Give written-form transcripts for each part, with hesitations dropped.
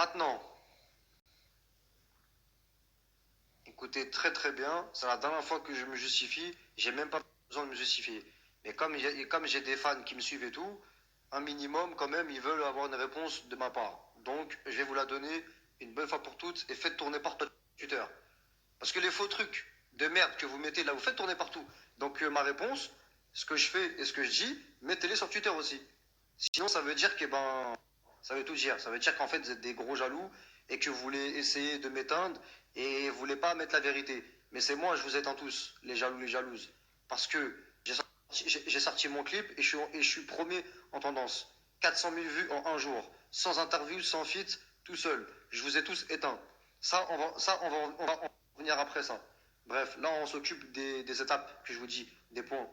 Maintenant, écoutez très très bien, c'est la dernière fois que je me justifie, j'ai même pas besoin de me justifier. Mais comme j'ai des fans qui me suivent et tout, un minimum quand même, ils veulent avoir une réponse de ma part. Donc, je vais vous la donner une bonne fois pour toutes et faites tourner par Twitter. Parce que les faux trucs de merde que vous mettez là, vous faites tourner partout. Donc, ma réponse, ce que je fais et ce que je dis, mettez-les sur Twitter aussi. Sinon, ça veut dire que ça veut tout dire. Ça veut dire qu'en fait, vous êtes des gros jaloux et que vous voulez essayer de m'éteindre et vous voulez pas mettre la vérité. Mais c'est moi, je vous éteins tous, les jaloux, les jalouses. Parce que j'ai sorti mon clip et je suis premier en tendance. 400 000 vues en un jour. Sans interview, sans feat, tout seul. Je vous ai tous éteints. On va en venir après ça. Bref, là, on s'occupe des étapes que je vous dis, des points.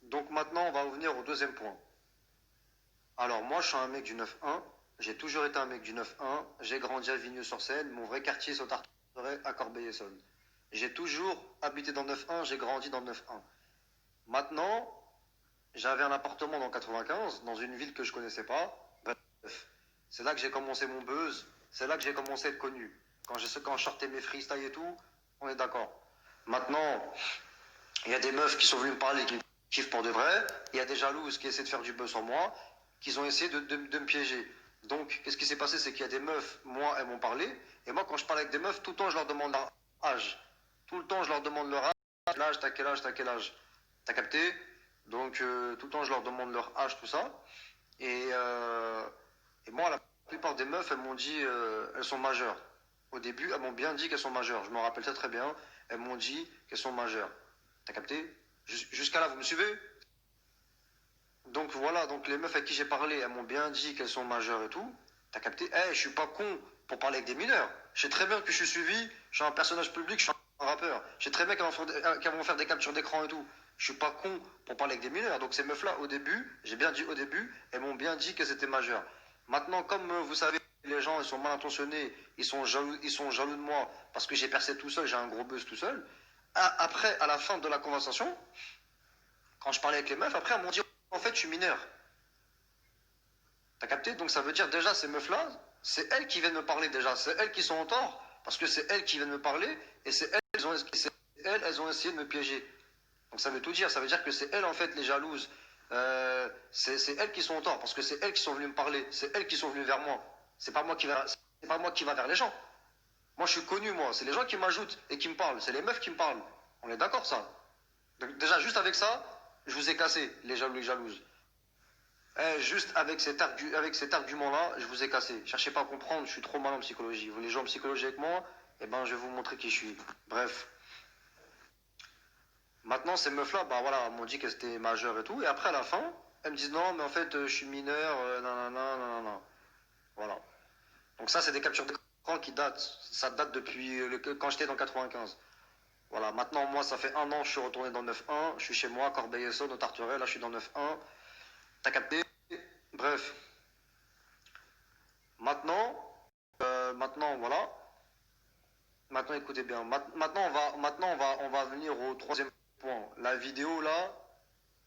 Donc maintenant, on va revenir au deuxième point. Alors moi, je suis un mec du 9-1. J'ai toujours été un mec du 9-1. J'ai grandi à Vigneux-sur-Seine. Mon vrai quartier, c'est au Tartaret, à Corbeil-Essonnes. J'ai toujours habité dans le 9-1. J'ai grandi dans le 9-1. Maintenant, j'avais un appartement dans 95, dans une ville que je connaissais pas. Bref, c'est là que j'ai commencé mon buzz. C'est là que j'ai commencé à être connu. Quand je sortais mes freestyles et tout, on est d'accord. Maintenant, il y a des meufs qui sont venues me parler, qui me kiffent pour de vrai. Il y a des jalouses qui essaient de faire du buzz sur moi, qui ont essayé de me piéger. Donc, qu'est-ce qui s'est passé? C'est qu'il y a des meufs, moi, elles m'ont parlé. Et moi, quand je parle avec des meufs, tout le temps, je leur demande leur âge. Tout le temps, je leur demande leur âge. L'âge, t'as quel âge, t'as quel âge? T'as capté? Donc, tout le temps, je leur demande leur âge, tout ça. Et, euh, et moi, la plupart des meufs, elles m'ont dit, elles sont majeures. Au début, elles m'ont bien dit qu'elles sont majeures. Je me rappelle très très bien. Elles m'ont dit qu'elles sont majeures. T'as capté? Jusqu'à là, vous me suivez? Donc voilà, donc les meufs avec qui j'ai parlé, elles m'ont bien dit qu'elles sont majeures et tout. T'as capté? Je suis pas con pour parler avec des mineurs. Je sais très bien que je suis suivi, je suis un personnage public, je suis un rappeur. Je sais très bien qu'elles vont faire des captures d'écran et tout. Je suis pas con pour parler avec des mineurs. Donc ces meufs-là, au début, j'ai bien dit au début, elles m'ont bien dit qu'elles étaient majeures. Maintenant, comme vous savez, les gens, ils sont mal intentionnés, ils sont jaloux de moi parce que j'ai percé tout seul, j'ai un gros buzz tout seul. Après, à la fin de la conversation, quand je parlais avec les meufs, après, elles m'ont dit, en fait, je suis mineur. T'as capté? Donc ça veut dire déjà, ces meufs-là, c'est elles qui viennent me parler déjà. C'est elles qui sont en tort, parce que c'est elles qui viennent me parler, et elles ont essayé de me piéger. Donc ça veut tout dire. Ça veut dire que c'est elles, en fait, les jalouses. C'est elles qui sont en tort, parce que c'est elles qui sont venues me parler. C'est elles qui sont venues vers moi. C'est pas moi qui va vers les gens. Moi, je suis connu, moi. C'est les gens qui m'ajoutent et qui me parlent. C'est les meufs qui me parlent. On est d'accord, ça? Donc déjà, juste avec ça, je vous ai cassé, les jaloux, les jalouses. Juste avec cet argument-là, je vous ai cassé. Cherchez pas à comprendre, je suis trop mal en psychologie. Vous voulez jouer en psychologie avec moi? Eh ben, je vais vous montrer qui je suis. Bref. Maintenant, ces meufs-là, bah voilà, m'ont dit qu'elles étaient majeures et tout. Et après, à la fin, elles me disent non, mais en fait, je suis mineur, nanana, nanana. Voilà. Donc ça, c'est des captures d'écran qui datent. Ça date depuis quand j'étais dans 95. Voilà. Maintenant, moi, ça fait un an, je suis retourné dans le 9-1. Je suis chez moi, Corbeil-Essonnes, au Tarteret. Là, je suis dans le 9-1. T'as capté? Bref. Maintenant, voilà. Maintenant, écoutez bien. On va venir au troisième point. La vidéo là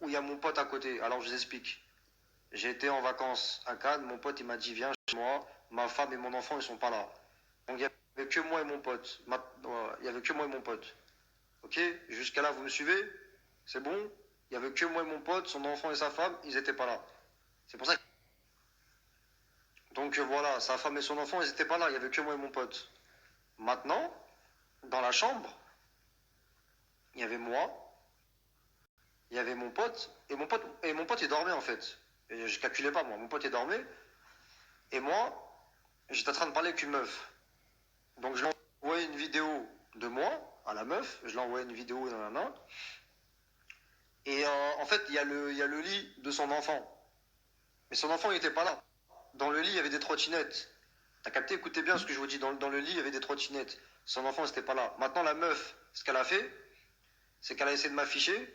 où il y a mon pote à côté. Alors, je vous explique. J'ai été en vacances à Cannes. Mon pote, il m'a dit, viens chez moi. Ma femme et mon enfant, ils sont pas là. Donc, il y avait que moi et mon pote. Il y avait que moi et mon pote. Ok? Jusqu'à là, vous me suivez? C'est bon? Il y avait que moi et mon pote, son enfant et sa femme, ils étaient pas là. C'est pour ça que... Donc, voilà, sa femme et son enfant, ils étaient pas là. Il y avait que moi et mon pote. Maintenant, dans la chambre, il y avait moi, il y avait mon pote il dormait en fait. Et je calculais pas moi, mon pote il dormait, et moi, j'étais en train de parler avec une meuf. Donc je lui ai envoyé une vidéo de moi à la meuf, je lui ai envoyé une vidéo dans la main, et en fait il y a le lit de son enfant. Mais son enfant il était pas là. Dans le lit il y avait des trottinettes. T'as capté? Écoutez bien ce que je vous dis, dans le lit il y avait des trottinettes. Son enfant n'était pas là. Maintenant la meuf, ce qu'elle a fait, c'est qu'elle a essayé de m'afficher.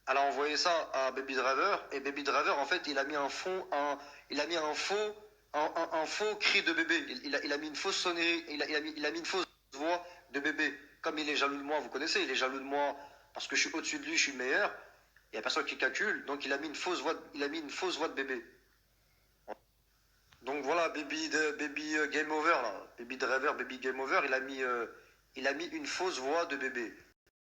Elle a envoyé ça à Baby Driver et Baby Driver en fait il a mis un faux cri de bébé. Il a mis une fausse sonnerie, il a mis une fausse voix de bébé. Comme il est jaloux de moi, vous connaissez, il est jaloux de moi parce que je suis au-dessus de lui, je suis le meilleur. Il n'y a personne qui calcule, donc il a mis une fausse voix de bébé. Donc là, baby game over là, baby driver, baby game over, il a mis une fausse voix de bébé.